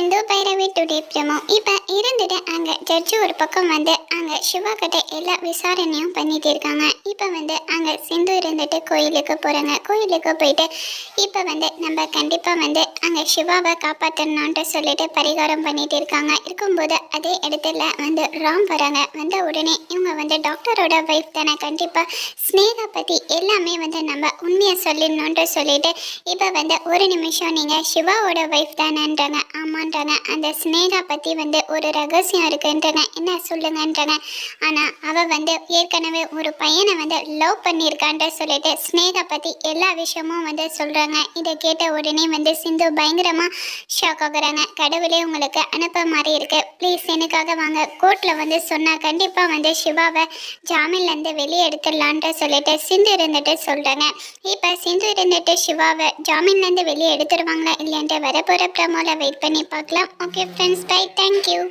Sindhu Bhairavi today promo இப்போ இருந்துட்டு அங்கே ஜட்ஜு ஒரு பக்கம் வந்து அங்கே சிவா கிட்ட எல்லா விசாரணையும் பண்ணிட்டு இருக்காங்க. இப்போ அங்கே சிந்து இருந்துட்டு கோயிலுக்கு போகிறாங்க. கோயிலுக்கு போயிட்டு இப்போ நம்ம கண்டிப்பாக அங்கே சிவாவை காப்பாற்றணுன்ட்டு சொல்லிட்டு பரிகாரம் பண்ணிட்டு இருக்காங்க. இருக்கும்போது அதே இடத்துல ராம் வராங்க. வந்த உடனே இவங்க டாக்டரோட ஒய்ஃப் தானே, கண்டிப்பாக ஸ்னேகா பற்றி எல்லாமே நம்ம உண்மையை சொல்லிடணுன்ட்டு சொல்லிட்டு இப்போ ஒரு நிமிஷம் நீங்கள் சிவாவோட ஒய்ஃப் தானேன்றாங்க. ஆமான்றாங்க. அந்த ஸ்னேகா பற்றி ஒரு ரகசியம் இருக்குன்றாங்க. என்ன சொல்லுங்கன்றாங்க. ஆனால் அவள் ஏற்கனவே ஒரு பையனை லவ் பண்ணியிருக்கான்ட்டு சொல்லிட்டு ஸ்னேகா பற்றி எல்லா விஷயமும் சொல்கிறாங்க. இதை கேட்ட உடனே சிந்து பயங்கரமாக ஷாக் ஆகுறாங்க. கடவுளே உங்களுக்கு அனுப்ப மாதிரி இருக்கு, ப்ளீஸ் எனக்காக வாங்க. கோர்ட்டில் சொன்னால் கண்டிப்பாக சிவாவை ஜாமீன்லேருந்து வெளியே எடுத்துடலான்ட்டு சொல்லிட்டு சிந்து இருந்துட்டு சொல்கிறாங்க. இப்போ சிந்து இருந்துட்டு சிவாவை ஜாமீன்லேருந்து வெளியே எடுத்துருவாங்களா இல்லைன்ட்டு வரப்போகிற ப்ரமோவில் வெயிட் பண்ணி பார்க்கலாம். Okay friends, bye, thank you.